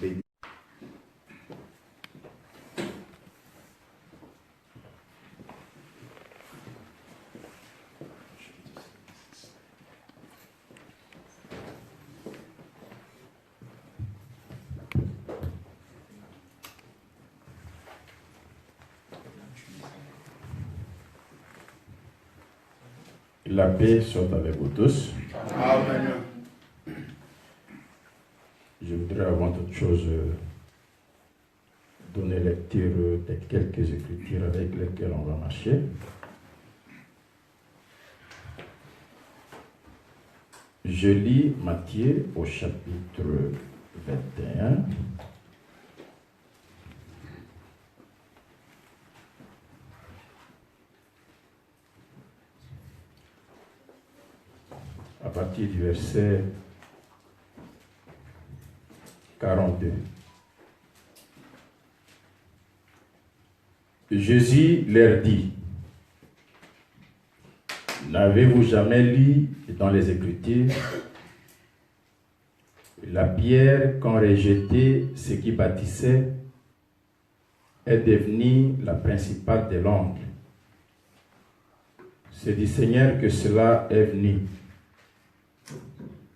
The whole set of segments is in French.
bénisse. La paix soit avec vous tous. Amen. Je voudrais avant toute chose donner lecture de quelques écritures avec lesquelles on va marcher. Je lis Matthieu au chapitre 21. À partir du verset 42. Jésus leur dit, n'avez-vous jamais lu dans les Écritures la pierre qu'ont rejetée ceux qui bâtissaient est devenue la principale de l'angle. C'est du Seigneur que cela est venu.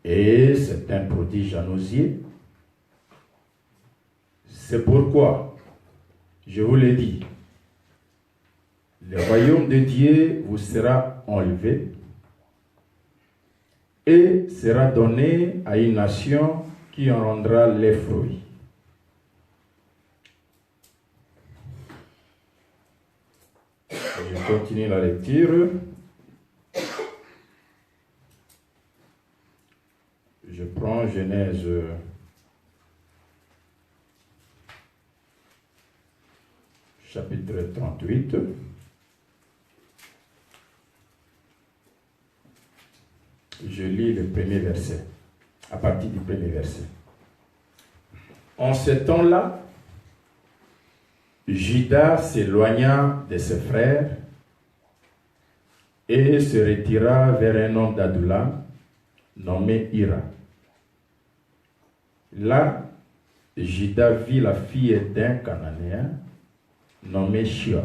Et c'est un prodige à nos yeux. C'est pourquoi, je vous l'ai dit, le royaume de Dieu vous sera enlevé et sera donné à une nation qui en rendra les fruits. Je continue la lecture. Je prends Genèse chapitre 38. Je lis le premier verset, à partir du premier verset. En ce temps-là, Judas s'éloigna de ses frères et se retira vers un homme d'Adulam nommé Hira. Là, Judas vit la fille d'un Cananéen nommé Shua.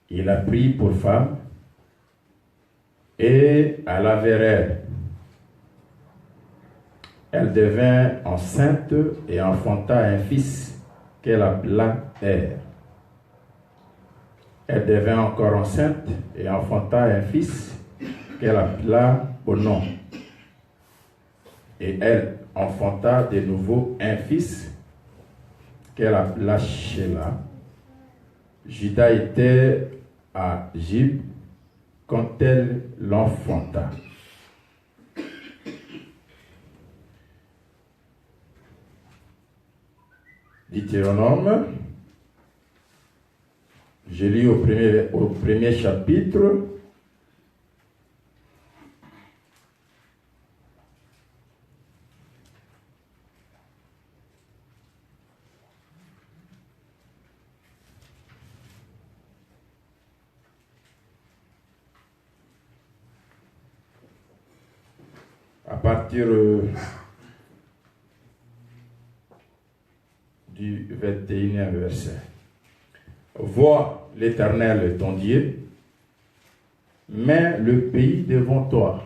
Il la prit pour femme et alla vers elle. Elle devint enceinte et enfanta un fils qu'elle appela Er. Elle devint encore enceinte et enfanta un fils qu'elle appela Onan. Et elle enfanta de nouveau un fils qu'elle appela Shelah. Judas était à Gib quand elle l'enfanta. Deutéronome, je lis au premier chapitre. À partir du 21e verset. Vois l'Éternel ton Dieu, mets le pays devant toi.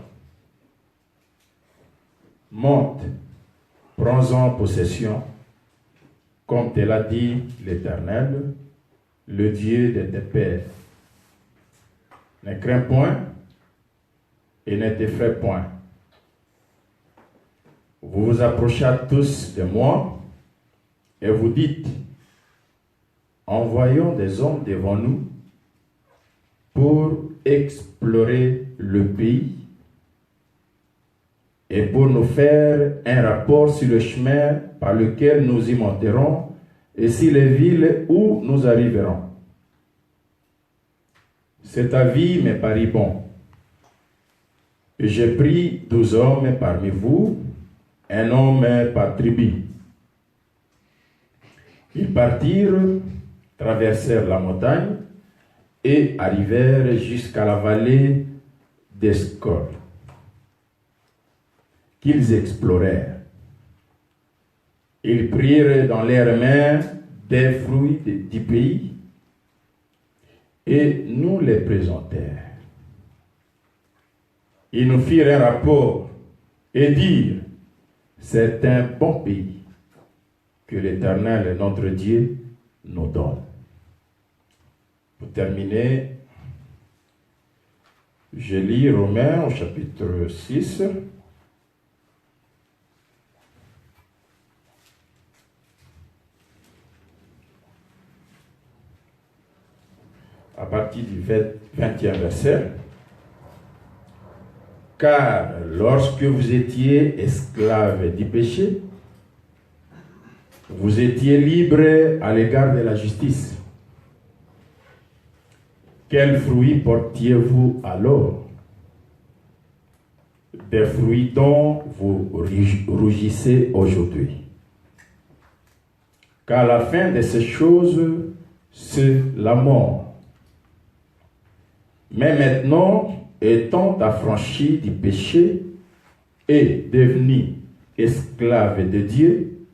Monte, prends-en possession, comme te l'a dit l'Éternel, le Dieu de tes pères. Ne crains point et ne t'effraie point. Vous vous approchez tous de moi et vous dites, envoyons des hommes devant nous pour explorer le pays et pour nous faire un rapport sur le chemin par lequel nous y monterons et sur les villes où nous arriverons. Cet avis me parut bon. Et j'ai pris 12 hommes parmi vous, un homme par tribu. Ils partirent, traversèrent la montagne et arrivèrent jusqu'à la vallée d'Escol, qu'ils explorèrent. Ils prirent dans leurs mains des fruits du pays et nous les présentèrent. Ils nous firent un rapport et dirent, c'est un bon pays que l'Éternel, notre Dieu, nous donne. Pour terminer, je lis Romains au chapitre 6. À partir du 20e verset. Car lorsque vous étiez esclaves du péché, vous étiez libres à l'égard de la justice. Quels fruits portiez-vous alors? Des fruits dont vous rougissez aujourd'hui. Car la fin de ces choses, c'est la mort. Mais maintenant, étant affranchis du péché et devenus esclaves de Dieu,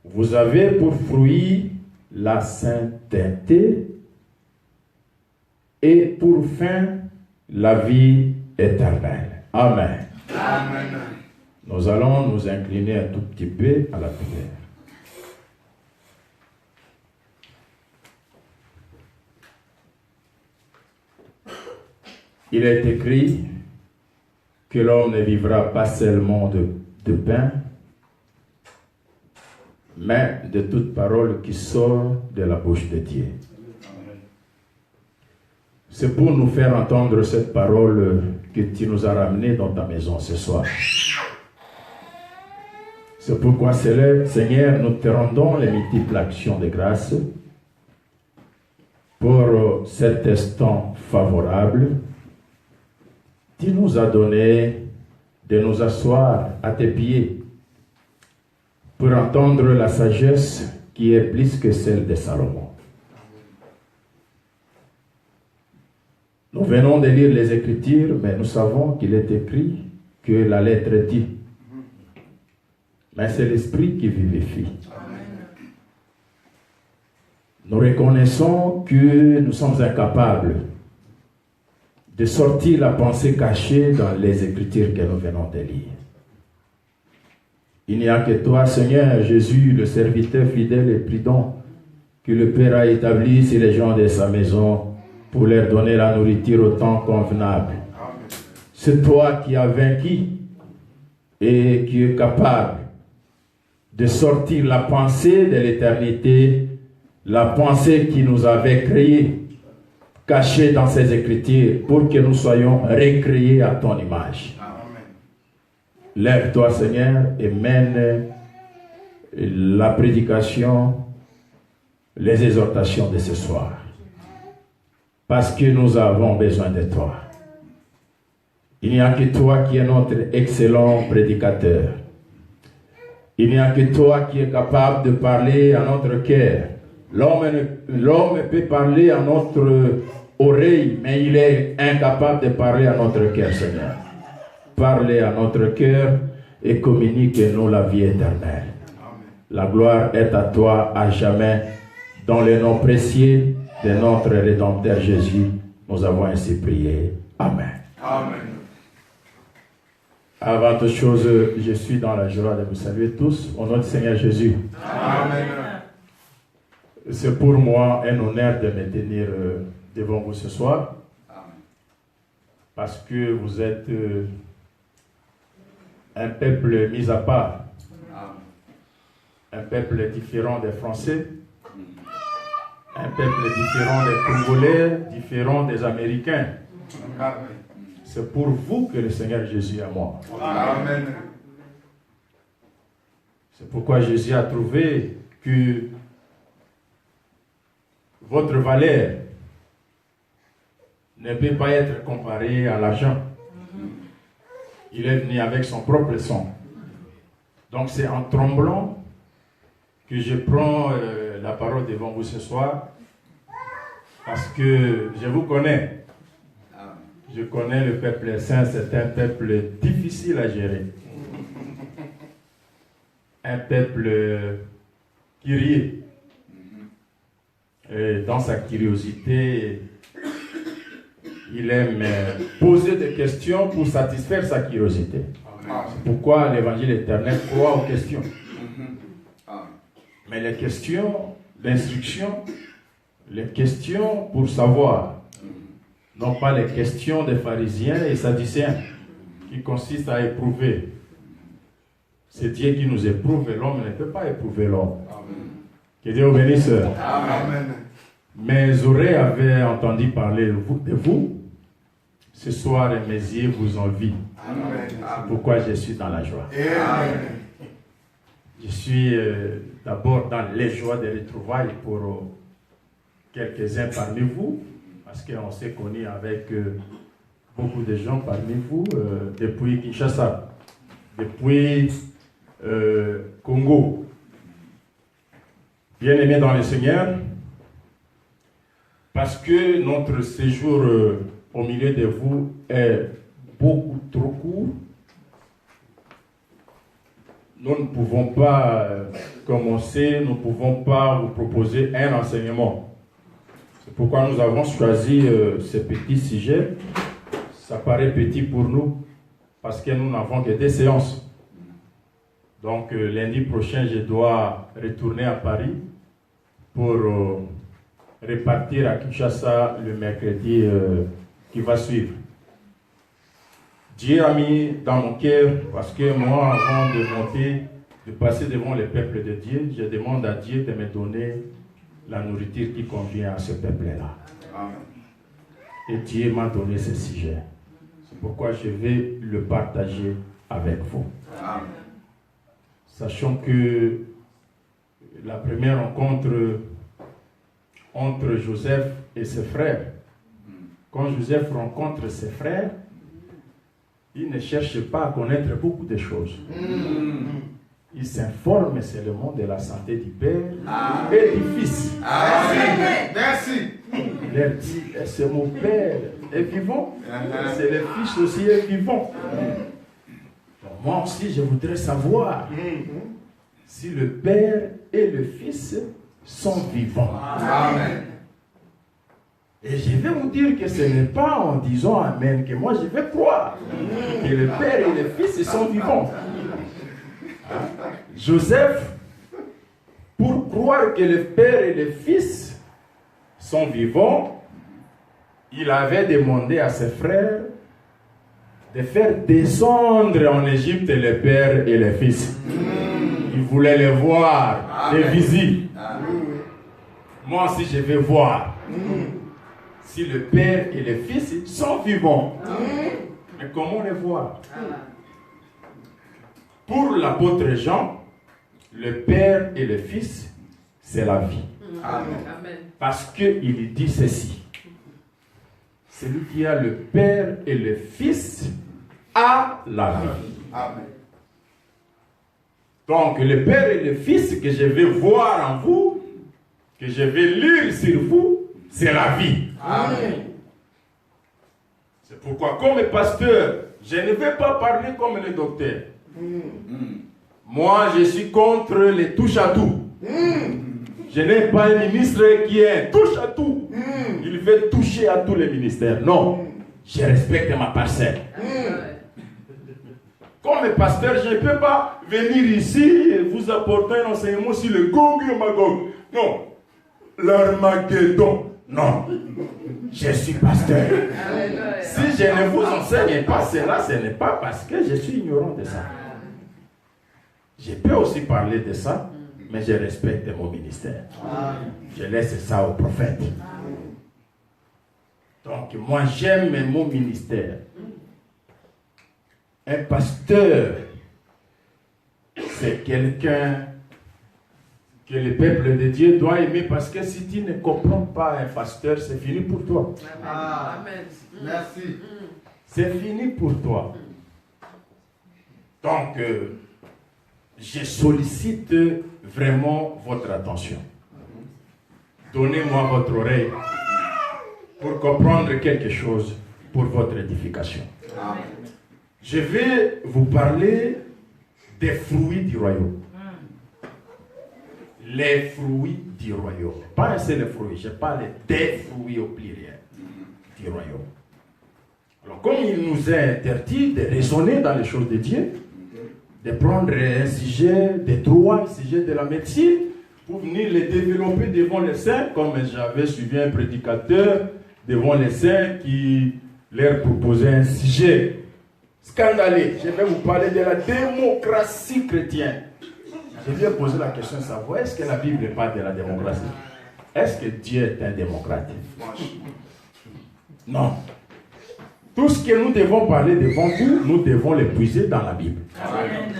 vous avez pour fruit la sainteté et pour fin la vie éternelle. Amen. Amen. Nous allons nous incliner un tout petit peu à la prière. Il est écrit que l'homme ne vivra pas seulement de pain, mais de toute parole qui sort de la bouche de Dieu. C'est pour nous faire entendre cette parole que tu nous as ramenés dans ta maison ce soir. C'est pourquoi, Seigneur, nous te rendons les multiples actions de grâce pour cet instant favorable. Tu nous as donné de nous asseoir à tes pieds pour entendre la sagesse qui est plus que celle de Salomon. Nous venons de lire les Écritures, mais nous savons qu'il est écrit que la lettre dit. Mais c'est l'Esprit qui vivifie. Nous reconnaissons que nous sommes incapables de sortir la pensée cachée dans les Écritures que nous venons de lire. Il n'y a que toi, Seigneur Jésus, le serviteur fidèle et prudent, que le Père a établi sur les gens de sa maison pour leur donner la nourriture au temps convenable. C'est toi qui as vaincu et qui es capable de sortir la pensée de l'éternité, la pensée qui nous avait créés, cachée dans ces Écritures, pour que nous soyons recréés à ton image. Lève-toi, Seigneur, et mène la prédication, les exhortations de ce soir. Parce que nous avons besoin de toi. Il n'y a que toi qui es notre excellent prédicateur. Il n'y a que toi qui es capable de parler à notre cœur. L'homme peut parler à notre oreille, mais il est incapable de parler à notre cœur, Seigneur. Parlez à notre cœur et communique-nous la vie éternelle. La gloire est à toi à jamais. Dans le nom précieux de notre Rédempteur Jésus, nous avons ainsi prié. Amen. Amen. Avant toute chose, je suis dans la joie de vous saluer tous au nom du Seigneur Jésus. Amen. C'est pour moi un honneur de me tenir devant vous ce soir. Parce que vous êtes un peuple mis à part. Un peuple différent des Français. Un peuple différent des Congolais, différent des Américains. C'est pour vous que le Seigneur Jésus est mort. Amen. C'est pourquoi Jésus a trouvé que votre valeur ne peut pas être comparée à l'argent. Il est venu avec son propre sang. Donc c'est en tremblant que je prends la parole devant vous ce soir, parce que je vous connais. Je connais le peuple saint, c'est un peuple difficile à gérer. Un un peuple curieux. Et dans sa curiosité, il aime poser des questions pour satisfaire sa curiosité. C'est pourquoi l'évangile éternel croit aux questions. Mais les questions d'instruction, les questions pour savoir, non pas les questions des pharisiens et sadducéens qui consistent à éprouver. C'est Dieu qui nous éprouve et l'homme ne peut pas éprouver l'homme. Que Dieu vous bénisse. Amen. Mes oreilles avaient entendu parler de vous. Ce soir, mes yeux vous envient. C'est pourquoi je suis dans la joie. Amen. Je suis d'abord dans les joies des retrouvailles pour quelques-uns parmi vous, parce qu'on s'est connus avec beaucoup de gens parmi vous depuis Kinshasa, depuis Congo. Bien-aimés dans le Seigneur, parce que notre séjour au milieu de vous est beaucoup trop court, nous ne pouvons pas commencer, nous ne pouvons pas vous proposer un enseignement. C'est pourquoi nous avons choisi ce petit sujet. Ça paraît petit pour nous, parce que nous n'avons que 2 séances. Donc lundi prochain, je dois retourner à Paris pour repartir à Kinshasa le mercredi qui va suivre. Dieu a mis dans mon cœur, parce que moi, avant de monter, de passer devant le peuple de Dieu, je demande à Dieu de me donner la nourriture qui convient à ce peuple-là. Et Dieu m'a donné ce sujet. C'est pourquoi je vais le partager avec vous. Amen. Sachant que la première rencontre entre Joseph et ses frères, quand Joseph rencontre ses frères, il ne cherche pas à connaître beaucoup de choses. Il s'informe seulement de la santé du père et du fils. Amen. Merci. Il leur dit, est-ce que mon père est vivant? C'est le fils aussi est vivant. Donc, moi aussi, je voudrais savoir si le père et le fils sont vivants. Amen. Et je vais vous dire que ce n'est pas en disant Amen que moi je vais croire que le père et le fils sont vivants. Joseph, pour croire que le père et le fils sont vivants, il avait demandé à ses frères de faire descendre en Égypte le père et le fils. Il voulait les voir, les visites. Moi aussi je vais voir si le père et le fils sont vivants. Mais comment les voir? Pour l'apôtre Jean, le père et le fils, c'est la vie. Amen. Parce qu'il dit ceci. Celui qui a le père et le fils a la vie. Amen. Donc le père et le fils que je vais voir en vous, que je vais lire sur vous, c'est la vie. Amen. C'est pourquoi, comme pasteur, je ne vais pas parler comme le docteur. Moi, je suis contre les touche-à-tout. Je n'ai pas un ministre qui est un touche-à-tout. Il veut toucher à tous les ministères. Non, je respecte ma parcelle. Comme pasteur, je ne peux pas venir ici et vous apporter un enseignement sur le Gog et Magog. Non, l'Armageddon. Non, je suis pasteur. Si je ne vous enseigne pas cela, ce n'est pas parce que je suis ignorant de ça. Je peux aussi parler de ça, mais je respecte mon ministère. Je laisse ça au prophète. Donc moi j'aime mon ministère. Un pasteur, c'est quelqu'un que le peuple de Dieu doit aimer, parce que si tu ne comprends pas un pasteur, c'est fini pour toi. Amen. Merci. C'est fini pour toi. Donc, je sollicite vraiment votre attention. Donnez-moi votre oreille pour comprendre quelque chose pour votre édification. Amen. Je vais vous parler des fruits du royaume. les fruits du royaume. Pas un seul fruit, je parle des fruits au pluriel du royaume. Alors, comme il nous est interdit de raisonner dans les choses de Dieu, de prendre un sujet, des droits, un sujet de la médecine, pour venir les développer devant les saints, comme j'avais suivi un prédicateur devant les saints qui leur proposait un sujet scandaleux. Je vais vous parler de la démocratie chrétienne. Je lui ai posé la question de savoir, est-ce que la Bible parle de la démocratie? Est-ce que Dieu est un démocrate? Non. Tout ce que nous devons parler devant vous, nous devons le puiser dans la Bible. Amen.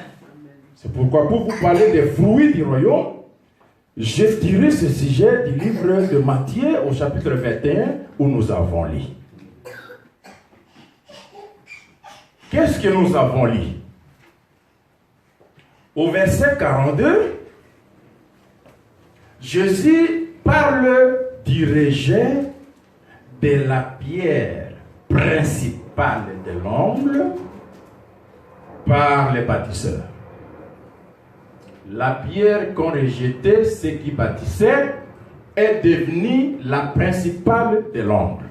C'est pourquoi pour vous parler des fruits du royaume, j'ai tiré ce sujet du livre de Matthieu au chapitre 21 où nous avons lu. Qu'est-ce que nous avons lu? Au verset 42, Jésus parle du rejet de la pierre principale de l'angle par les bâtisseurs. La pierre qu'on rejetait, ceux qui bâtissaient, est devenue la principale de l'angle.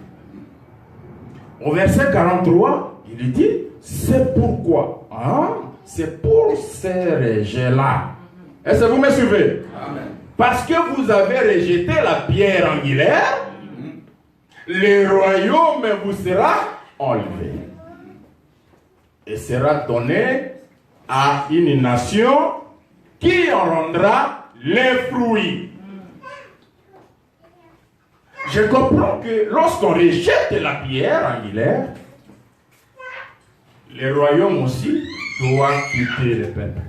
Au verset 43, il dit, c'est pourquoi, c'est pour ces rejets-là. Est-ce que vous me suivez? Amen. Parce que vous avez rejeté la pierre angulaire, le royaume vous sera enlevé et sera donné à une nation qui en rendra les fruits. Je comprends que lorsqu'on rejette la pierre angulaire, le royaume aussi doit quitter le peuple.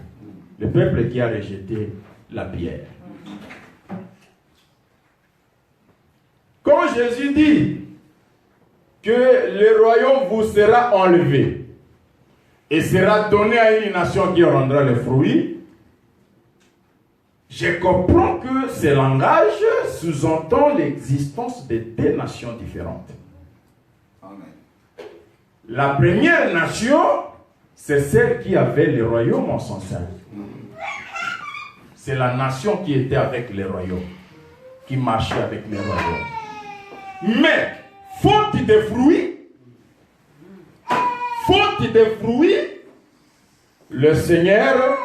Le peuple qui a rejeté la pierre. Quand Jésus dit que le royaume vous sera enlevé et sera donné à une nation qui rendra les fruits, je comprends que ce langage sous-entend l'existence de deux nations différentes. Amen. La première nation, c'est celle qui avait le royaume en son sein. C'est la nation qui était avec le royaume, qui marchait avec le royaume. Mais, faute de fruits, le Seigneur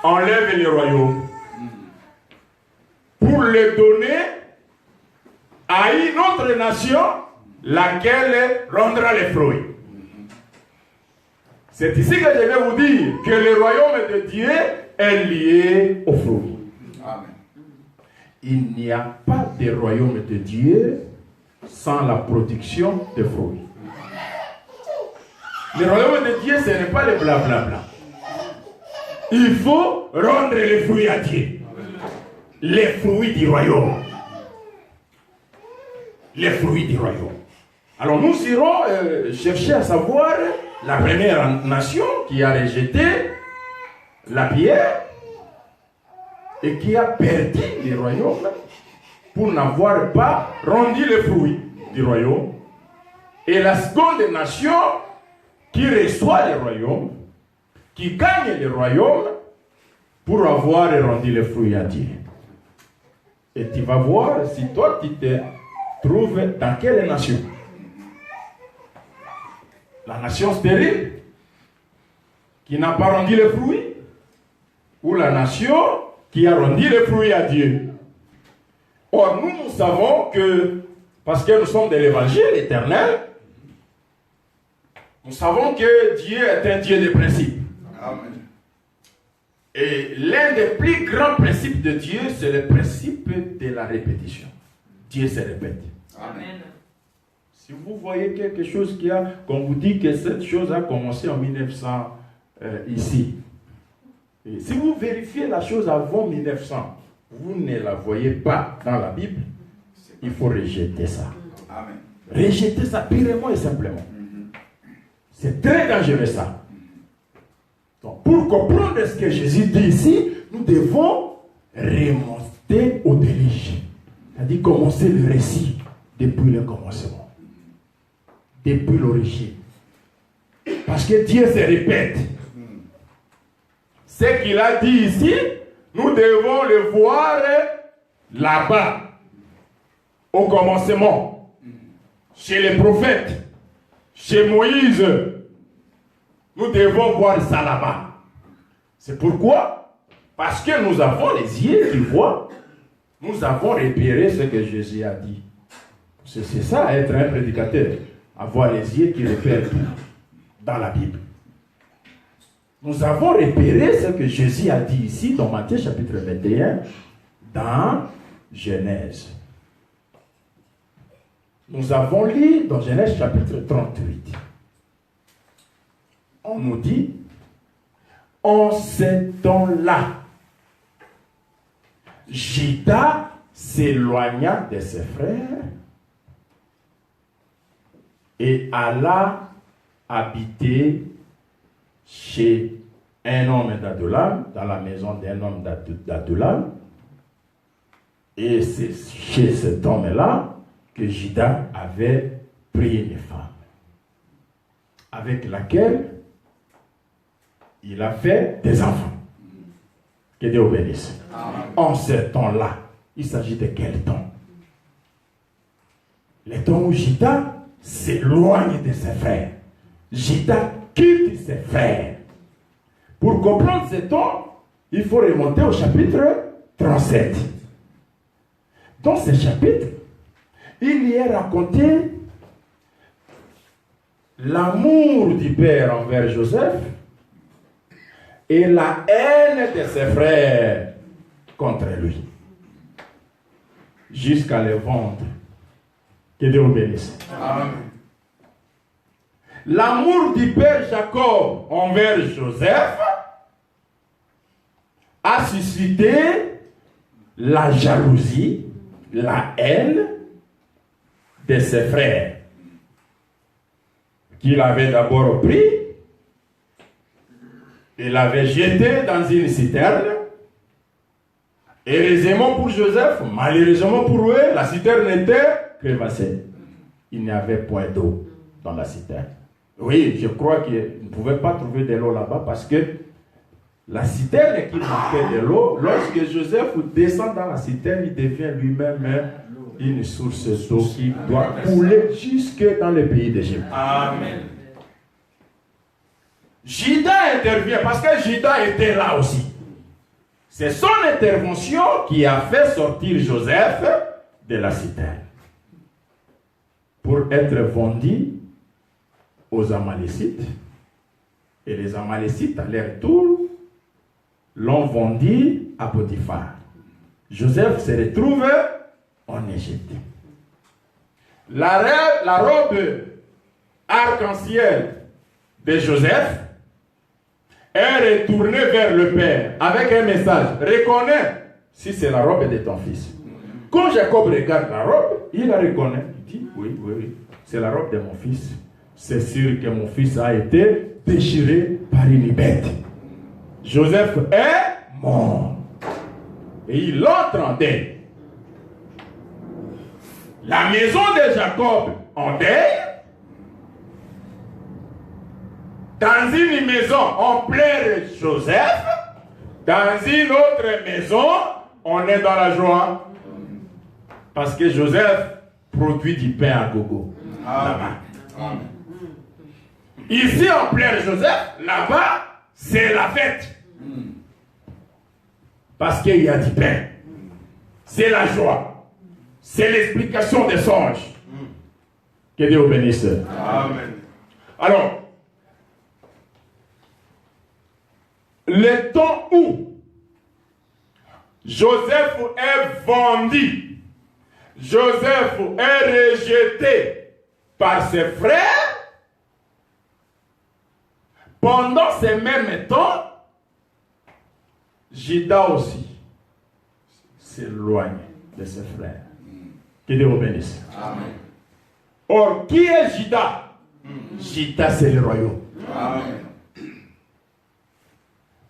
enlève le royaume pour le donner à une autre nation, laquelle rendra les fruits. C'est ici que je vais vous dire que le royaume de Dieu est lié aux fruits. Amen. Il n'y a pas de royaume de Dieu sans la production de fruits. Le royaume de Dieu, ce n'est pas le blablabla. Il faut rendre les fruits à Dieu. Les fruits du royaume. Les fruits du royaume. Alors nous irons chercher à savoir la première nation qui a rejeté la pierre et qui a perdu le royaume pour n'avoir pas rendu les fruits du royaume. Et la seconde nation qui reçoit le royaume, qui gagne le royaume pour avoir rendu les fruits à Dieu. Et tu vas voir si toi tu te trouves dans quelle nation. La nation stérile qui n'a pas rendu les fruits, ou la nation qui a rendu les fruits à Dieu. Or, nous savons que, parce que nous sommes de l'évangile éternel, nous savons que Dieu est un Dieu de principes. Amen. Et l'un des plus grands principes de Dieu, c'est le principe de la répétition. Dieu se répète. Amen. Si vous voyez quelque chose qu'on vous dit que cette chose a commencé en 1900 ici, et si vous vérifiez la chose avant 1900, vous ne la voyez pas dans la Bible, il faut rejeter ça. Amen. Rejeter ça purement et simplement. C'est très dangereux ça. Donc, pour comprendre ce que Jésus dit ici, nous devons remonter au déluge. C'est-à-dire commencer le récit depuis le commencement. Depuis l'origine. Parce que Dieu se répète. Ce qu'il a dit ici, nous devons le voir là-bas, au commencement, chez les prophètes, chez Moïse. Nous devons voir ça là-bas. C'est pourquoi, parce que nous avons les yeux qui voient, nous avons repéré ce que Jésus a dit. C'est ça, être un prédicateur. Avoir les yeux qui repèrent tout dans la Bible. Nous avons repéré ce que Jésus a dit ici dans Matthieu chapitre 21, dans Genèse. Nous avons lu dans Genèse chapitre 38. On nous dit, en ce temps-là, Juda s'éloigna de ses frères et alla habiter chez un homme d'Adulam, dans la maison d'un homme d'Adulam. Et c'est chez cet homme-là que Juda avait pris une femme, avec laquelle il a fait des enfants. Que Dieu bénisse. En ce temps-là, il s'agit de quel temps? Le temps où Juda s'éloigne de ses frères. Juda quitte ses frères. Pour comprendre ce temps, il faut remonter au chapitre 37. Dans ce chapitre, il y est raconté l'amour du père envers Joseph et la haine de ses frères contre lui, jusqu'à le vendre. Que Dieu vous bénisse. Amen. L'amour du père Jacob envers Joseph a suscité la jalousie, la haine de ses frères, qu'il avait d'abord pris. Il l'avait jeté dans une citerne. Heureusement pour Joseph, malheureusement pour eux, la citerne était crevassée. Il n'y avait point d'eau dans la citerne. Oui, je crois qu'ils ne pouvaient pas trouver de l'eau là-bas parce que la citerne qui manquait de l'eau, lorsque Joseph descend dans la citerne, il devient lui-même une source d'eau qui doit couler jusque dans le pays d'Égypte. Amen. Juda intervient parce que Juda était là aussi. C'est son intervention qui a fait sortir Joseph de la citerne pour être vendu aux Amalécites. Et les Amalécites, à leur tour, l'ont vendu à Potiphar. Joseph se retrouve en Égypte. La robe arc-en-ciel de Joseph est retournée vers le père avec un message. Reconnais si c'est la robe de ton fils. Quand Jacob regarde la robe, il la reconnaît. Il dit, oui, c'est la robe de mon fils. C'est sûr que mon fils a été déchiré par une bête. Joseph est mort. Et il entendait. La maison de Jacob en deuil. Dans une maison, on pleure Joseph. Dans une autre maison, on est dans la joie. Parce que Joseph produit du pain à gogo. Là-bas. Ici, on pleure Joseph. Là-bas, c'est la fête. Parce qu'il y a du pain. C'est la joie. C'est l'explication des songes. Que Dieu vous bénisse. Amen. Alors, le temps où Joseph est vendu, Joseph est rejeté par ses frères, pendant ces mêmes temps, Juda aussi s'éloigne de ses frères. Que Dieu vous bénisse. Amen. Or, qui est Juda? Juda, c'est le royaume. Amen.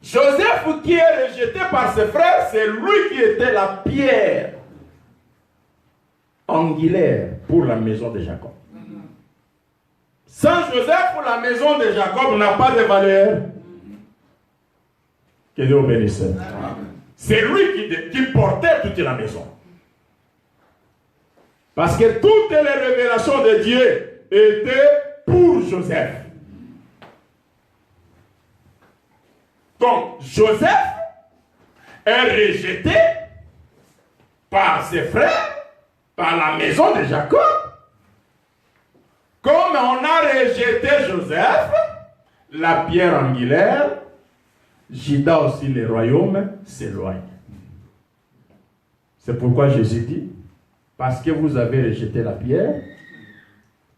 Joseph qui est rejeté par ses frères, c'est lui qui était la pierre angulaire pour la maison de Jacob. Sans Joseph, la maison de Jacob n'a pas de valeur. Que Dieu bénisse. C'est lui qui portait toute la maison. Parce que toutes les révélations de Dieu étaient pour Joseph. Donc, Joseph est rejeté par ses frères, par la maison de Jacob. Comme on a rejeté Joseph, la pierre angulaire, Juda aussi, le royaume s'éloigne. C'est pourquoi Jésus dit, parce que vous avez rejeté la pierre,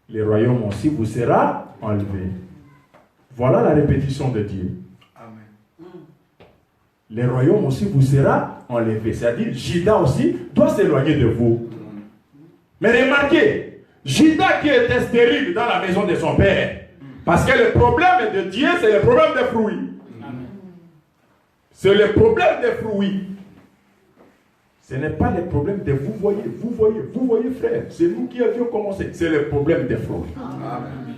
le royaume aussi vous sera enlevé. Voilà la répétition de Dieu. Amen. Le royaume aussi vous sera enlevé. C'est-à-dire, Juda aussi doit s'éloigner de vous. Mais remarquez, Juda qui était stérile dans la maison de son père, parce que le problème de Dieu, c'est le problème des fruits. C'est le problème des fruits. Ce n'est pas le problème de vous voyez, frère. C'est nous qui avions commencé. C'est le problème des fruits. Amen.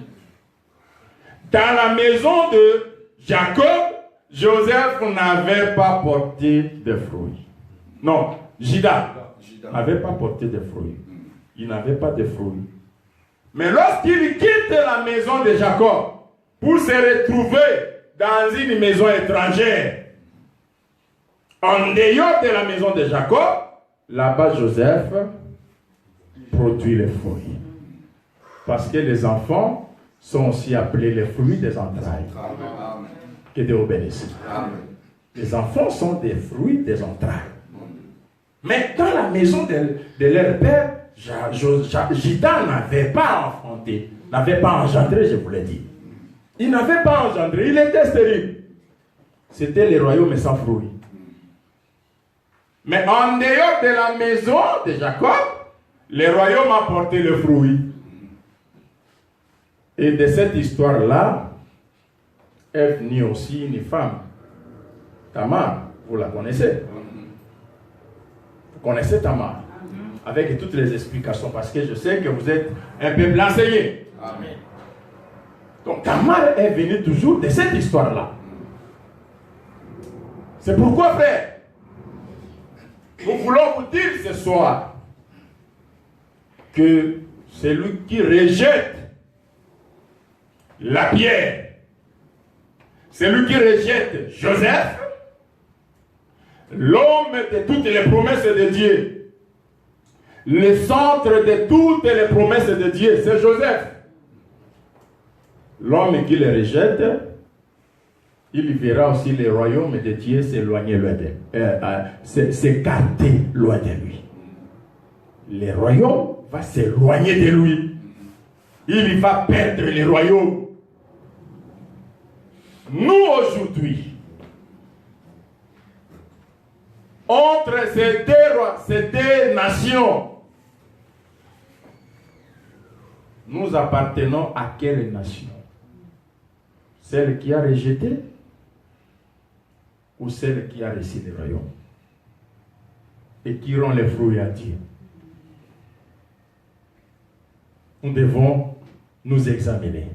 Dans la maison de Jacob, Joseph n'avait pas porté de fruits. Non, Juda n'avait pas porté de fruits. Il n'avait pas de fruits. Mais lorsqu'il quitte la maison de Jacob pour se retrouver dans une maison étrangère, en dehors de la maison de Jacob, là-bas Joseph produit les fruits. Parce que les enfants sont aussi appelés les fruits des entrailles. Amen. Que Dieu bénisse. Les enfants sont des fruits des entrailles. Mais dans la maison de leur père, Juda n'avait pas enfanté, n'avait pas engendré, je vous l'ai dit. Il n'avait pas engendré, il était stérile. C'était le royaume sans fruits. Mais en dehors de la maison de Jacob, le royaume a porté le fruit. Et de cette histoire-là, est venue aussi une femme, Tamar, vous la connaissez. Vous connaissez Tamar, avec toutes les explications, parce que je sais que vous êtes un peuple enseigné. Amen. Donc Tamar est venue toujours de cette histoire-là. C'est pourquoi, frère, nous voulons vous dire ce soir que celui qui rejette la pierre, celui qui rejette Joseph, l'homme de toutes les promesses de Dieu, le centre de toutes les promesses de Dieu, c'est Joseph. L'homme qui le rejette, il verra aussi le royaume de Dieu s'éloigner loin de s'écarter loin de lui. Le royaume va s'éloigner de lui. Il va perdre le royaume. Nous aujourd'hui, entre ces deux nations, nous appartenons à quelle nation? Celle qui a rejeté ou celle qui a reçu le royaume et qui rend les fruits à Dieu? Nous devons nous examiner,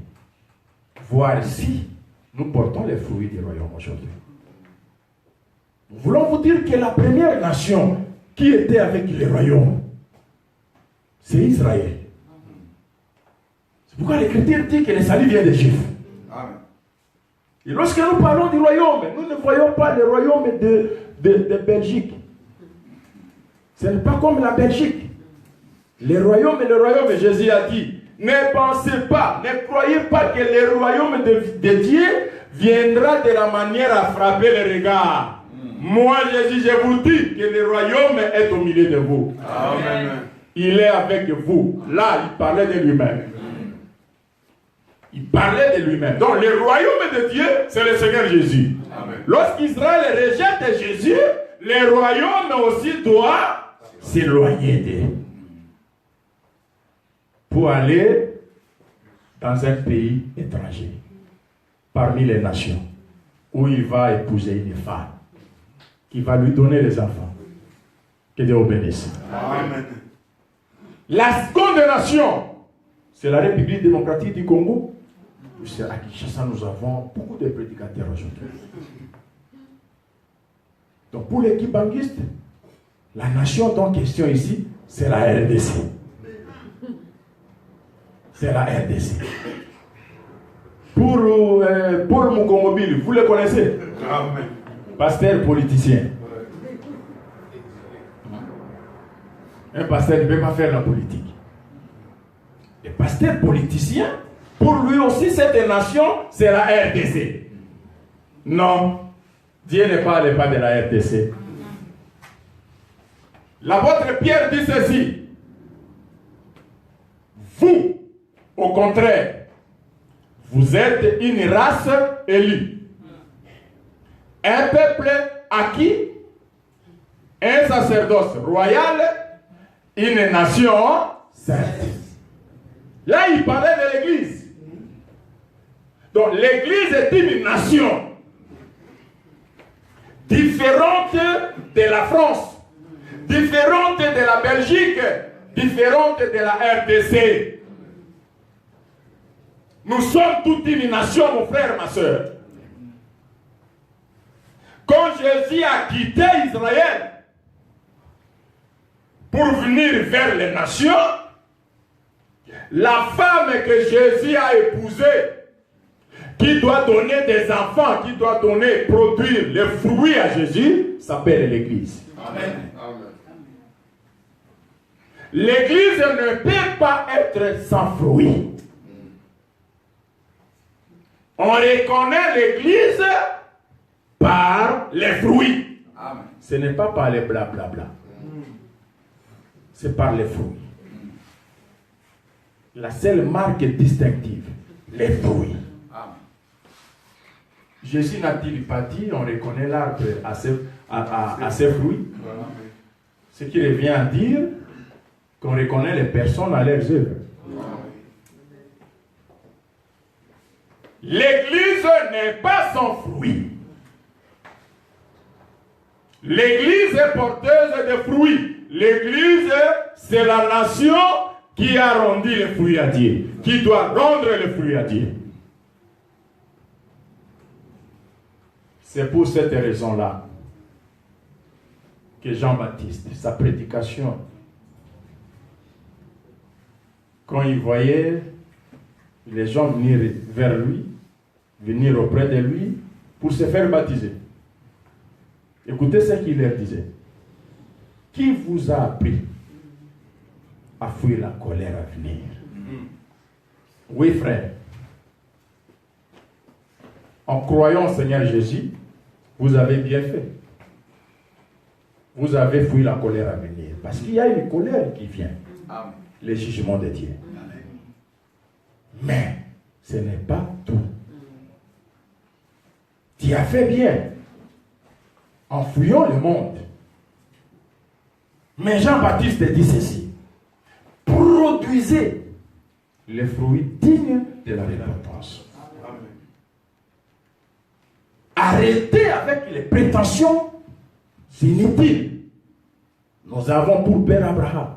voir si nous portons les fruits du royaume aujourd'hui. Nous voulons vous dire que la première nation qui était avec le royaume, c'est Israël. C'est pourquoi l'Écriture dit que le salut vient des Juifs. Amen. Et lorsque nous parlons du royaume, nous ne voyons pas le royaume de Belgique. Ce n'est pas comme la Belgique. Le royaume, Jésus a dit, ne pensez pas, ne croyez pas que le royaume de Dieu viendra de la manière à frapper le regard. Moi, Jésus, je vous dis que le royaume est au milieu de vous. Amen. Il est avec vous. Là, il parlait de lui-même. Il parlait de lui-même. Donc, le royaume de Dieu, c'est le Seigneur Jésus. Lorsqu'Israël rejette Jésus, le royaume aussi doit s'éloigner d'eux pour aller dans un pays étranger, parmi les nations, où il va épouser une femme qui va lui donner les enfants. Que Dieu bénisse. Amen. La seconde nation, c'est la République démocratique du Congo. À Kinshasa, nous avons beaucoup de prédicateurs aujourd'hui. Donc pour les kibanguistes, la nation en question ici, c'est la RDC. C'est la RDC. Pour Paul Mukomobile, vous le connaissez? Amen. Pasteur politicien. Un pasteur ne peut pas faire la politique. Le pasteur politicien, pour lui aussi, cette nation, c'est la RDC. Non, Dieu ne parle pas de la RDC. L'apôtre Pierre dit ceci. Vous, au contraire, vous êtes une race élue. Un peuple acquis, un sacerdoce royal, une nation sainte. Là, il parlait de l'Église. Donc, l'Église est une nation différente de la France, différente de la Belgique, différente de la RDC. Nous sommes toute une nation, mon frère, ma soeur. Quand Jésus a quitté Israël pour venir vers les nations, la femme que Jésus a épousée, qui doit donner des enfants, qui doit produire les fruits à Jésus, s'appelle l'Église. Amen. L'Église ne peut pas être sans fruits. On reconnaît l'Église par les fruits. Amen. Ce n'est pas par les blablabla. C'est par les fruits. La seule marque distinctive, les fruits. Amen. Jésus n'a-t-il pas dit, on reconnaît l'arbre à ses fruits? Ce qui revient à dire qu'on reconnaît les personnes à leurs œuvres. L'Église n'est pas sans fruit. L'Église est porteuse de fruits. L'Église, c'est la nation qui a rendu les fruits à Dieu, qui doit rendre les fruits à Dieu. C'est pour cette raison-là que Jean-Baptiste, sa prédication, quand il voyait les gens venir vers lui, venir auprès de lui pour se faire baptiser. Écoutez ce qu'il leur disait. Qui vous a appris à fuir la colère à venir? Oui, frère. En croyant au Seigneur Jésus, vous avez bien fait. Vous avez fui la colère à venir. Parce qu'il y a une colère qui vient. Amen. Le jugement de Dieu. Mais ce n'est pas tout. Tu as fait bien en fuyant le monde. Mais Jean-Baptiste dit ceci. Produisez les fruits dignes de la repentance. Arrêtez avec les prétentions inutiles. Nous avons pour père Abraham.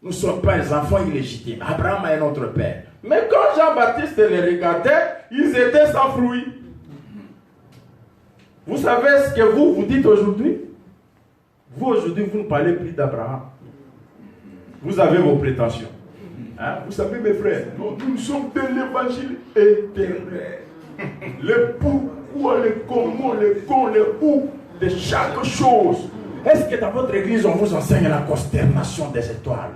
Nous ne sommes pas les enfants illégitimes. Abraham est notre père. Mais quand Jean-Baptiste les regardait, ils étaient sans fruits. Vous savez ce que vous dites aujourd'hui? Vous aujourd'hui, vous ne parlez plus d'Abraham. Vous avez vos prétentions. Hein? Vous savez mes frères, nous sommes de l'évangile éternel. Le pourquoi, le comment, le quand, le où de chaque chose. Est-ce que dans votre église, on vous enseigne la consternation des étoiles?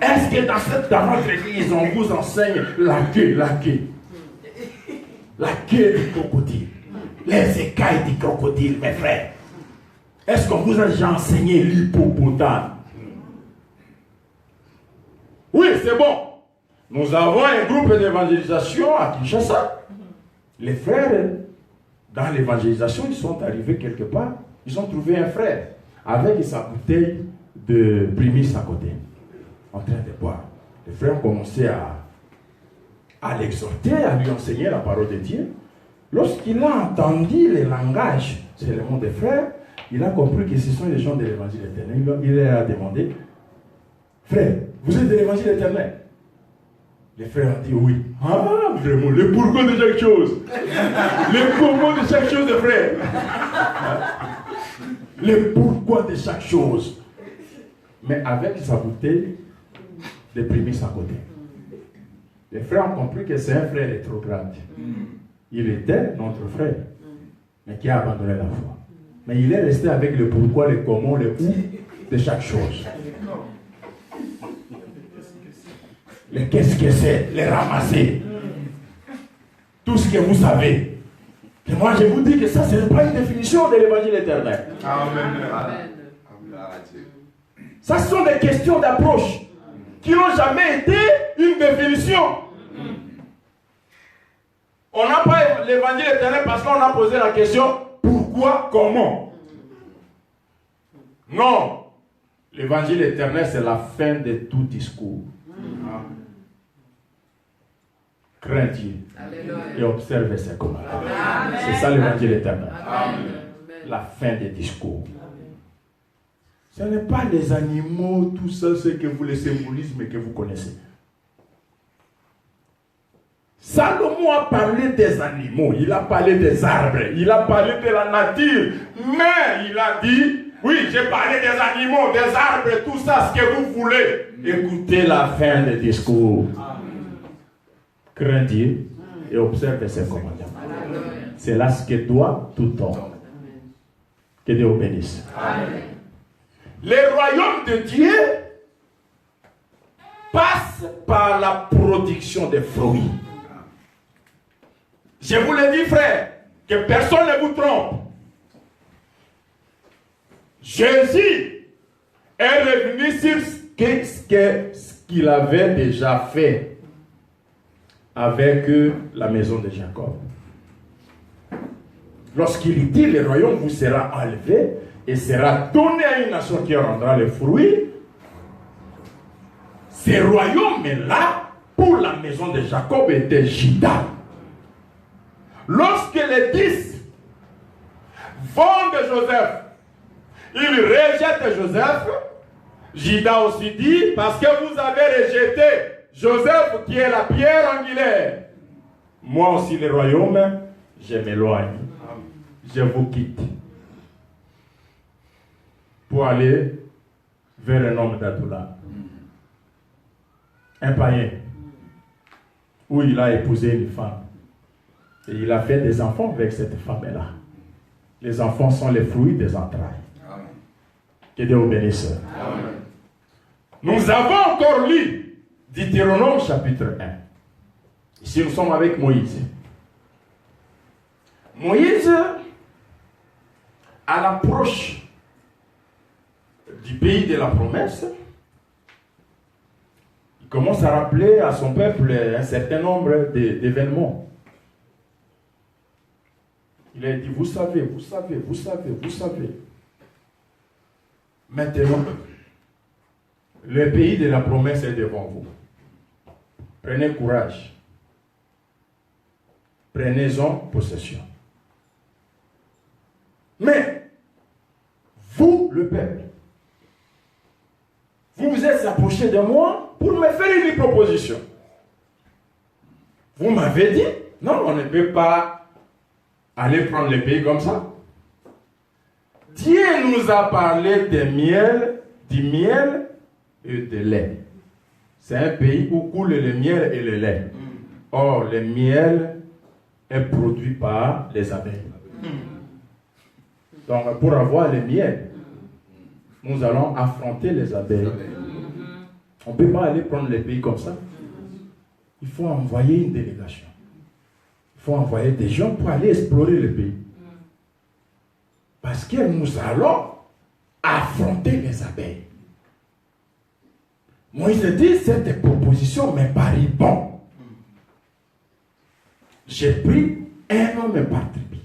Est-ce que dans votre église, on vous enseigne la queue du crocodile, les écailles du crocodile, mes frères? Est-ce qu'on vous a déjà enseigné l'hippopotame? Oui, c'est bon. Nous avons un groupe d'évangélisation à Kinshasa. Les frères, dans l'évangélisation, ils sont arrivés quelque part. Ils ont trouvé un frère avec sa bouteille de prémisse à côté, en train de boire. Les frères ont commencé à l'exhorter, à lui enseigner la parole de Dieu. Lorsqu'il a entendu le langage, c'est le mot des frères, il a compris que ce sont les gens de l'évangile éternel. Il leur a demandé, frère, vous êtes de l'évangile éternel? Les frères ont dit oui. Ah, vraiment, le pourquoi de chaque chose. Le comment de chaque chose, les frères. Le pourquoi de chaque chose. Mais avec sa bouteille de prémices à côté. Les frères ont compris que c'est un frère rétrograde. Il était notre frère, mais qui a abandonné la foi. Mais il est resté avec le pourquoi, le comment, le où de chaque chose. Le qu'est-ce que c'est, les ramasser. Tout ce que vous savez. Et moi je vous dis que ça, ce n'est pas une définition de l'évangile éternel. Amen. Ça, ce sont des questions d'approche qui n'ont jamais été une définition. On n'a pas l'évangile éternel parce qu'on a posé la question pourquoi, comment. Non. L'évangile éternel, c'est la fin de tout discours. Crains Dieu et observe ses commandements. C'est ça l'évangile éternel. La fin des discours. Ce n'est pas les animaux, tout ça, ce que vous, les symbolismes que vous connaissez. Salomon a parlé des animaux, il a parlé des arbres, il a parlé de la nature, mais il a dit, oui, j'ai parlé des animaux, des arbres, tout ça, ce que vous voulez. Écoutez la fin des discours. Crains Dieu et observe ses commandements. C'est là ce que doit tout homme. Que Dieu vous bénisse. Amen. Le royaume de Dieu passe par la production des fruits. Je vous le dis, frère, que personne ne vous trompe. Jésus est revenu sur ce qu'il avait déjà fait avec la maison de Jacob. Lorsqu'il dit, le royaume vous sera enlevé et sera donné à une nation qui rendra les fruits, ce royaume-là, pour la maison de Jacob, était Juda. Lorsque les 10 vont de Joseph, ils rejettent Joseph, Juda aussi dit, parce que vous avez rejeté Joseph qui est la pierre angulaire. Moi aussi le royaume, je m'éloigne. Je vous quitte. Pour aller vers un homme d'Adoula. Un païen. Où il a épousé une femme. Et il a fait des enfants avec cette femme-là. Les enfants sont les fruits des entrailles. Amen. Que Dieu vous bénisse. Amen. Nous avons encore lu Deutéronome chapitre 1. Ici nous sommes avec Moïse. Moïse, à l'approche du pays de la promesse, il commence à rappeler à son peuple un certain nombre d'événements. Il a dit, vous savez. Maintenant, le pays de la promesse est devant vous. Prenez courage. Prenez-en possession. Mais, vous, le peuple, vous vous êtes approché de moi pour me faire une proposition. Vous m'avez dit, non, on ne peut pas aller prendre le pays comme ça. Dieu nous a parlé du miel et de lait. C'est un pays où coule le miel et le lait. Or, le miel est produit par les abeilles. Donc, pour avoir le miel, nous allons affronter les abeilles. On ne peut pas aller prendre le pays comme ça. Il faut envoyer une délégation. Il faut envoyer des gens pour aller explorer le pays. Parce que nous allons affronter les abeilles. Moïse dit, cette proposition me paraît bon. J'ai pris un homme par tribu.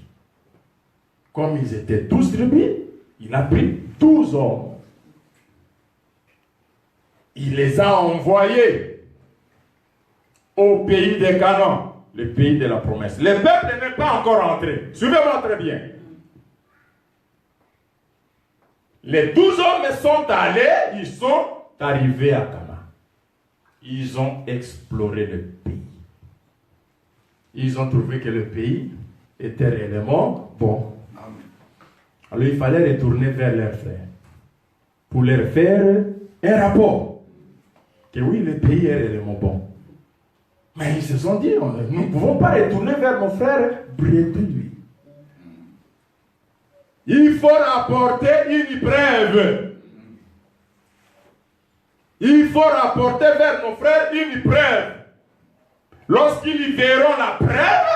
Comme ils étaient 12 tribus, il a pris 12 hommes. Il les a envoyés au pays de Canaan, le pays de la promesse. Le peuple n'est pas encore entré. Suivez-moi très bien. Les 12 hommes sont allés, ils sont arrivés à Canaan. ils ont exploré le pays. Ils ont trouvé que le pays était réellement bon. Alors il fallait retourner vers leurs frères pour leur faire un rapport. Que oui, le pays est réellement bon. Mais ils se sont dit, nous ne pouvons pas retourner vers mon frère Brédouille. Il faut rapporter une preuve. Il faut rapporter vers mon frère une preuve. Lorsqu'ils verront la preuve,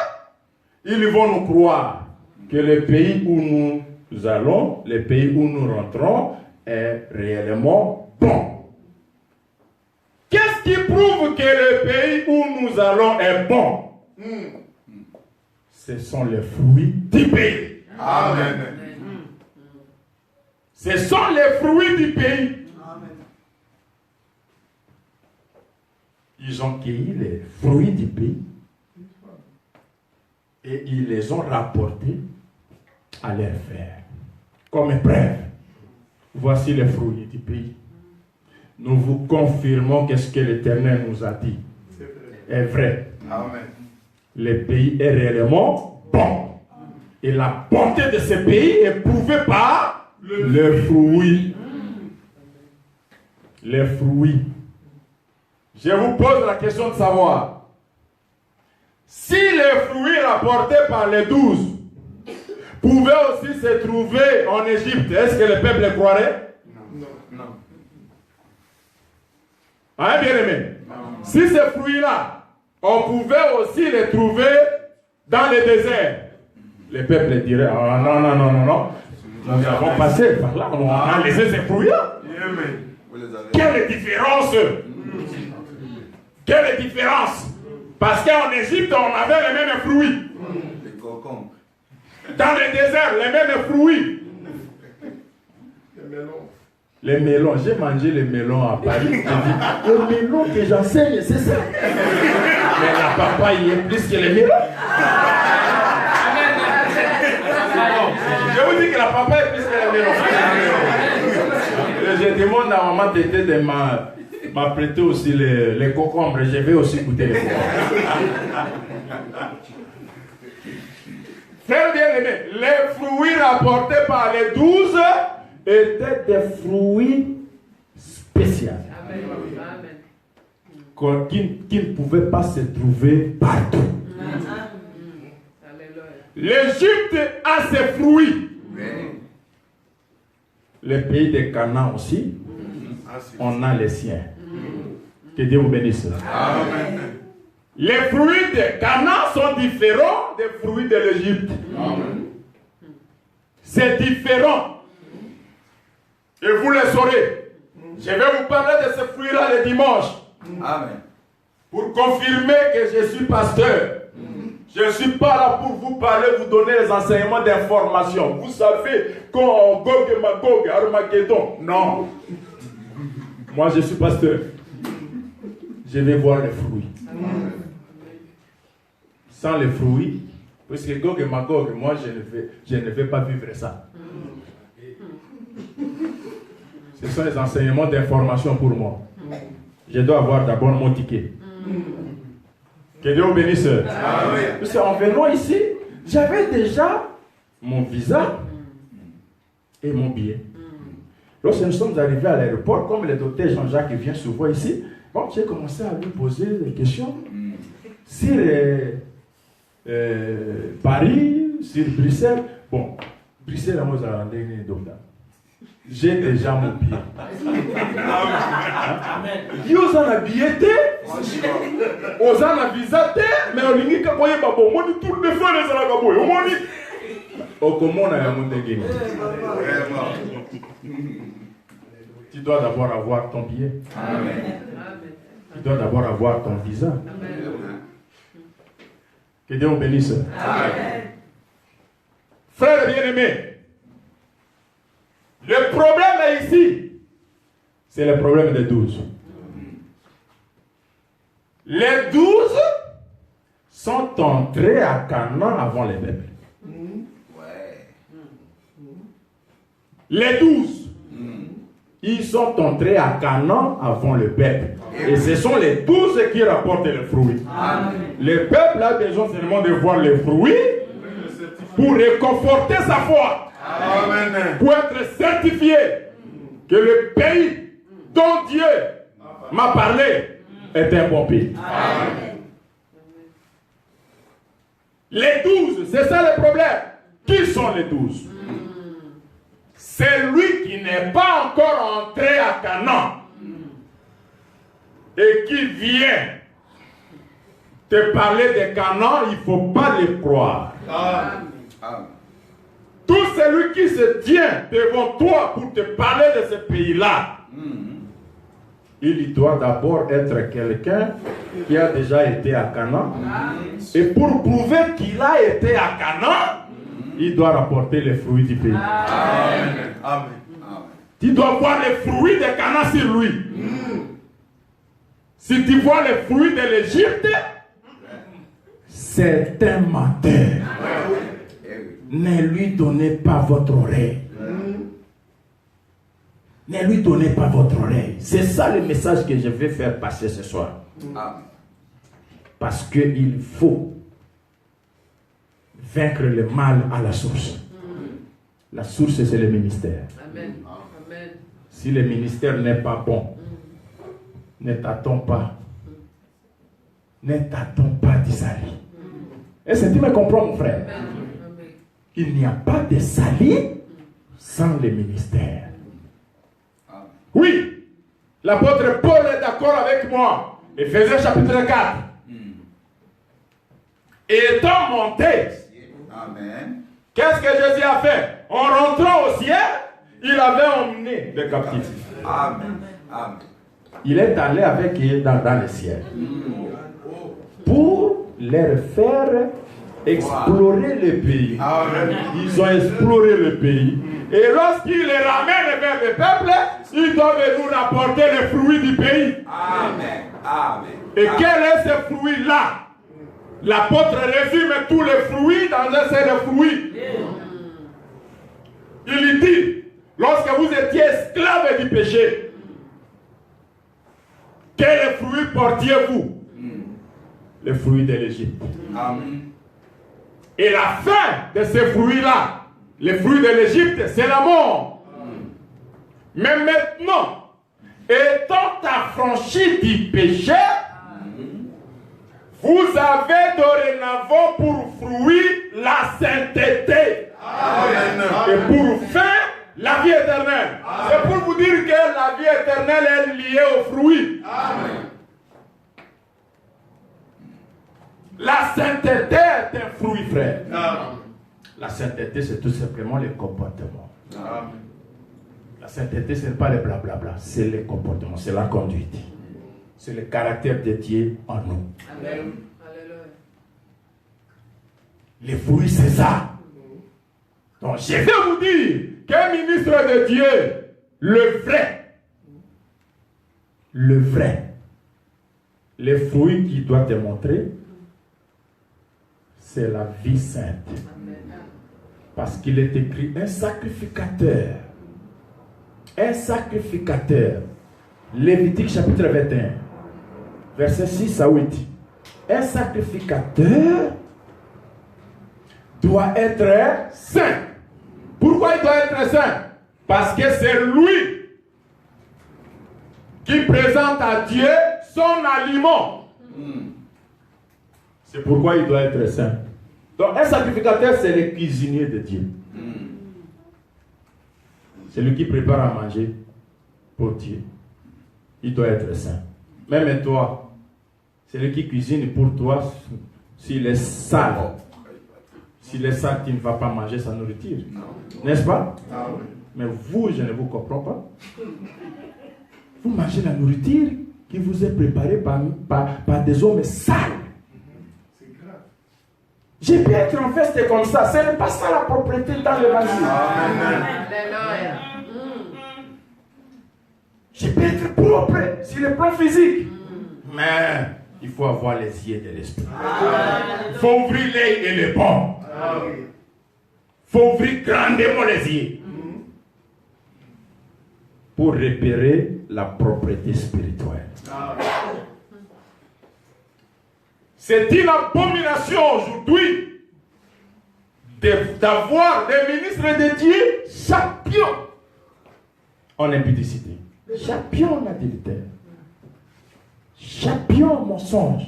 ils vont nous croire que le pays où nous allons, le pays où nous rentrons, est réellement bon. Qu'est-ce qui prouve que le pays où nous allons est bon? Ce sont les fruits Du pays. Amen. Ce sont les fruits du pays. Ils ont cueilli les fruits du pays et ils les ont rapportés à leurs frères comme preuve. Voici les fruits du pays. Nous vous confirmons que ce que l'Éternel nous a dit est vrai. Amen. Le pays est réellement bon. Et la bonté de ce pays est prouvée par les fruits. Les fruits. Je vous pose la question de savoir si les fruits rapportés par les 12 pouvaient aussi se trouver en Égypte, est-ce que le peuple les croirait? Non. Hein, bien aimé? Si ces fruits-là, on pouvait aussi les trouver dans le désert, le peuple dirait, ah non, non, non, non, non, nous avons passé par là, on a laissé ces fruits-là. Vous les avez. Quelle différence! Quelle différence! Parce qu'en Égypte, on avait les mêmes fruits. Les cocombes. Dans le désert, les mêmes fruits. Les melons, j'ai mangé les melons à Paris. Le melon que j'enseigne, c'est ça. Mais la papaye est plus que les melons. Je vous dis que la papaye est plus que les melons. Je demande à maman Tété de m'apprêter aussi les concombres. Je vais aussi goûter les concombres. Frère bien-aimé, les fruits rapportés par les 12 Étaient des fruits spéciaux. Qui ne pouvaient pas se trouver partout. L'Égypte a ses fruits. Le pays de Canaan aussi, on a les siens. Que Dieu vous bénisse. Amen. Les fruits de Canaan sont différents des fruits de l'Égypte. C'est différent. Et vous le saurez. Je vais vous parler de ces fruits-là le dimanche. Amen. Pour confirmer que je suis pasteur. Je ne suis pas là pour vous parler, vous donner les enseignements d'information. Vous savez qu'on Gog et Magog, Armageddon. Non. Moi, je suis pasteur. Je vais voir les fruits. Sans les fruits, puisque Gog et Magog, moi, je ne vais pas vivre ça. Ce sont les enseignements d'information pour moi. Je dois avoir d'abord mon ticket. Que Dieu vous bénisse. Parce qu'en venant ici, j'avais déjà mon visa et mon billet. Lorsque nous sommes arrivés à l'aéroport, comme le docteur Jean-Jacques vient souvent ici, bon, j'ai commencé à lui poser des questions sur Paris, sur Bruxelles. Bon, Bruxelles, moi, j'ai déjà mon billet. Vous en a billet, vous en a visa, mais on dit que vous avez tout le défaut de la gabo. Au comment on a mon dégué. Tu dois d'abord avoir ton billet. Tu dois d'abord avoir ton visa. Que Dieu vous bénisse. Frère bien-aimé, le problème est ici. C'est le problème des 12. Les 12 sont entrés à Canaan avant les peuples. Les 12. Ils sont entrés à Canaan avant le peuple. Et ce sont les 12 qui rapportent les fruits. Le peuple a besoin seulement de voir les fruits pour réconforter sa foi. Amen. Pour être certifié que le pays dont Dieu m'a parlé est un bon pays. Les 12, c'est ça le problème. Qui sont les 12? C'est lui qui n'est pas encore entré à Canaan et qui vient te parler de Canaan, il ne faut pas le croire. Amen. Tout celui qui se tient devant toi pour te parler de ce pays-là, il doit d'abord être quelqu'un qui a déjà été à Canaan. Et pour prouver qu'il a été à Canaan, il doit rapporter les fruits du pays. Amen. Amen. Tu dois voir les fruits de Canaan sur lui. Si tu vois les fruits de l'Égypte, c'est un menteur. Ne lui donnez pas votre oreille. Ne lui donnez pas votre oreille. C'est ça le message que je vais faire passer ce soir. Parce qu'il faut vaincre le mal à la source. La source, c'est le ministère. Amen. Amen. Si le ministère n'est pas bon, ne t'attends pas. Ne t'attends pas du salut. Est-ce que tu me comprends, mon frère? Il n'y a pas de salut sans le ministère. Oui, l'apôtre Paul est d'accord avec moi. Éphésiens chapitre 4. Et étant monté, Amen. qu'est-ce que Jésus a fait? En rentrant au ciel, il avait emmené les captifs. Amen. Amen. Il est allé avec eux dans le ciel pour leur faire explorer le pays. Amen. Ils ont exploré le pays. Et lorsqu'il les ramène vers le peuple, ils doivent nous rapporter les fruits du pays. Amen. Amen. Et quel est ce fruit-là? L'apôtre résume tous les fruits dans un seul fruit. Il dit, lorsque vous étiez esclaves du péché, quels fruits portiez-vous? Les fruits de l'Égypte. Amen. Et la fin de ces fruits-là, les fruits de l'Égypte, c'est la mort. Mais maintenant, étant affranchis du péché, vous avez dorénavant pour fruit la sainteté. Amen. Et pour fin, la vie éternelle. C'est pour vous dire que la vie éternelle est liée aux fruits. La sainteté est un fruit, frère. La sainteté, c'est tout simplement le comportement. La sainteté, ce n'est pas le blablabla, c'est le comportement, c'est la conduite. C'est le caractère de Dieu en nous. Amen. Alléluia. Les fruits, c'est ça. Donc, je vais vous dire qu'un ministre de Dieu, le vrai, les fruits qu'il doit te montrer, c'est la vie sainte. Parce qu'il est écrit un sacrificateur. Un sacrificateur. Lévitique chapitre 21, verset 6 à 8. Un sacrificateur doit être saint. Pourquoi il doit être saint? Parce que c'est lui qui présente à Dieu son aliment. C'est pourquoi il doit être saint. Donc un sacrificateur, c'est le cuisinier de Dieu. C'est lui qui prépare à manger pour Dieu. Il doit être saint. Même toi, c'est lui qui cuisine pour toi. S'il est sale, s'il est sale, tu ne vas pas manger sa nourriture. N'est-ce pas? Mais vous, je ne vous comprends pas. Vous mangez la nourriture qui vous est préparée par des hommes sales. J'ai pu être en feste comme ça. Ce n'est pas ça la propriété dans l'évangile. Alléluia. Je peux être propre sur le plan physique. Mais il faut avoir les yeux de l'esprit. Il faut ouvrir l'œil et le bon. Il faut ouvrir grandement les yeux. Pour repérer la propriété spirituelle. C'est une abomination aujourd'hui d'avoir des ministres de Dieu champions en impudicité, champions en adultère, champions en mensonge.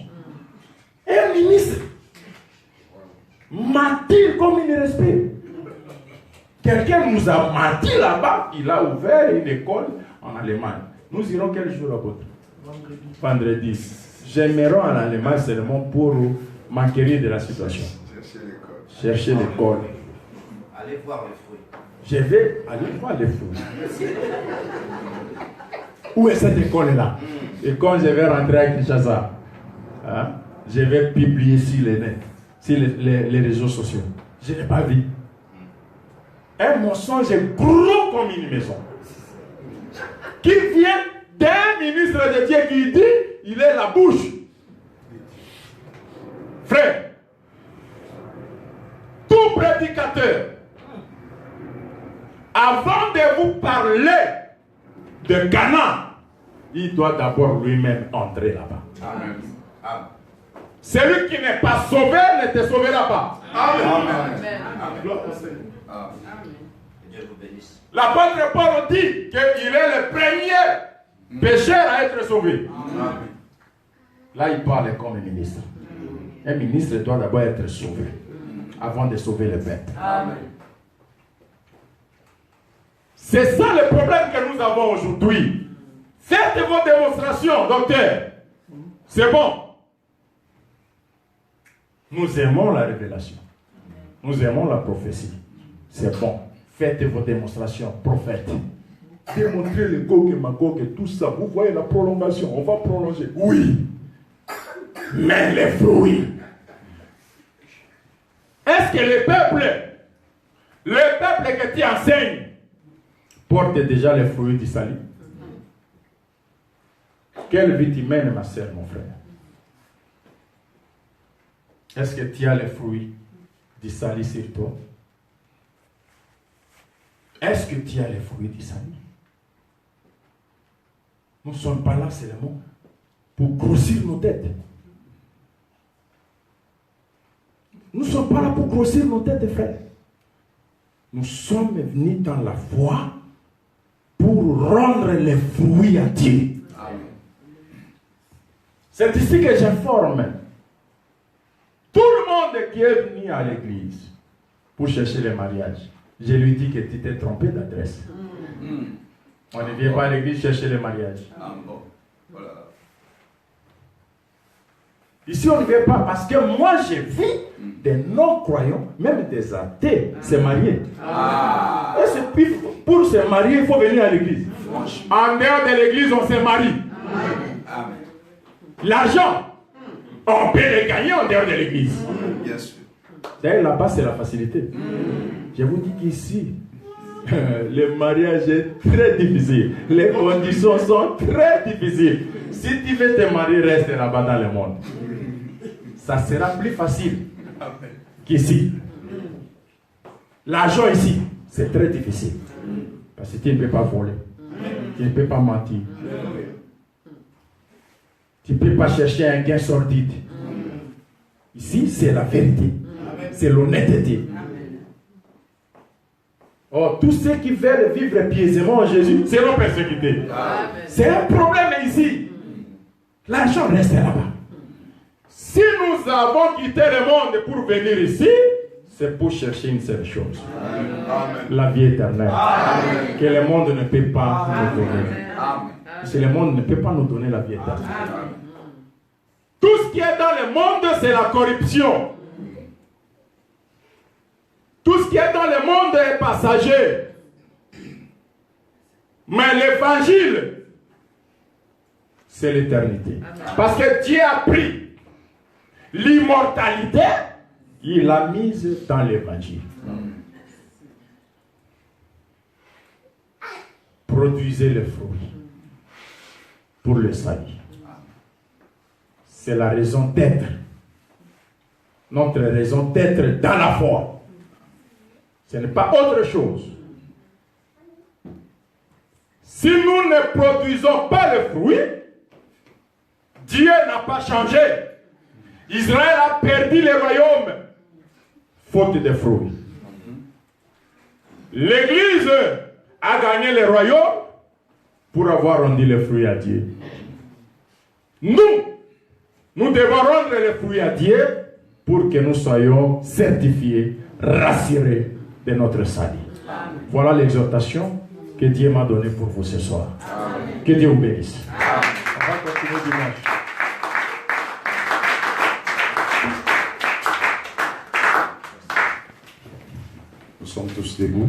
Et un ministre mentir comme il respecte. Quelqu'un nous a menti là-bas, il a ouvert une école en Allemagne. Nous irons quel jour à votre vendredi. J'aimerais en Allemagne seulement pour m'enquérir de la situation. Chercher l'école. Allez voir les fruits. Je vais aller voir les fruits. Où est cette école-là? Et quand je vais rentrer à Kinshasa, hein, je vais publier sur les net, sur les réseaux sociaux. Je n'ai pas vu. Un mensonge gros comme une maison. Qui vient d'un ministre de Dieu qui dit, il est la bouche. Frère, tout prédicateur, avant de vous parler de Canaan, il doit d'abord lui-même entrer là-bas. Amen. Amen. Celui qui n'est pas sauvé ne te sauvera pas. Amen. Amen. Gloire au Seigneur. Amen. Que Dieu vous bénisse. L'apôtre Paul dit qu'il est le premier pécheur à être sauvé. Amen. Là, il parle comme un ministre. Un ministre doit d'abord être sauvé avant de sauver le peuple. Amen. C'est ça le problème que nous avons aujourd'hui. Faites vos démonstrations, docteur. C'est bon. Nous aimons la révélation. Nous aimons la prophétie. C'est bon. Faites vos démonstrations, prophète. Démontrez le Gog et Magog et tout ça. Vous voyez la prolongation. On va prolonger. Oui. Mais les fruits. Est-ce que le peuple que tu enseignes, porte déjà les fruits du salut? Quelle vie tu mènes, ma soeur, mon frère? Est-ce que tu as les fruits du salut sur toi? Est-ce que tu as les fruits du salut? Nous ne sommes pas là seulement pour grossir nos têtes. Nous ne sommes pas là pour grossir nos têtes, frères. Nous sommes venus dans la foi pour rendre les fruits à Dieu. C'est ici que j'informe tout le monde qui est venu à l'église pour chercher le mariage. Je lui dis que tu t'es trompé d'adresse. On ne vient pas à l'église chercher le mariage. Voilà. Ici, on ne vient pas parce que moi, j'ai vu des non-croyants, même des athées, se marier. Et c'est pour se marier, il faut venir à l'église. En dehors de l'église, on se marie. Amen. L'argent, on peut le gagner en dehors de l'église. Bien sûr. D'ailleurs, là-bas, c'est la facilité. Je vous dis qu'ici, le mariage est très difficile. Les conditions sont très difficiles. Si tu veux te marier, reste là-bas dans le monde. Ça sera plus facile qu'ici. L'argent ici, c'est très difficile. Parce que tu ne peux pas voler. Tu ne peux pas mentir. Tu ne peux pas chercher un gain sordide. Ici, c'est la vérité. C'est l'honnêteté. Oh, tous ceux qui veulent vivre pieusement en Jésus seront persécutés. C'est un problème ici. L'argent reste là-bas. Si nous avons quitté le monde pour venir ici, c'est pour chercher une seule chose. Amen. La vie éternelle. Amen. Que le monde ne peut pas nous donner. Amen. Parce que le monde ne peut pas nous donner la vie éternelle. Tout ce qui est dans le monde, c'est la corruption. Tout ce qui est dans le monde est passager. Mais l'évangile, c'est l'éternité. Parce que Dieu a pris l'immortalité, il l'a mise dans l'évangile. Produisez le fruit pour le salut. C'est la raison d'être. Notre raison d'être dans la foi. Ce n'est pas autre chose. Si nous ne produisons pas le fruit, Dieu n'a pas changé. Israël a perdu le royaume, faute de fruits. L'Église a gagné le royaume pour avoir rendu les fruits à Dieu. Nous devons rendre les fruits à Dieu pour que nous soyons certifiés, rassurés de notre salut. Voilà l'exhortation que Dieu m'a donnée pour vous ce soir. Que Dieu vous bénisse. On va continuer dimanche. Nous sommes tous debout.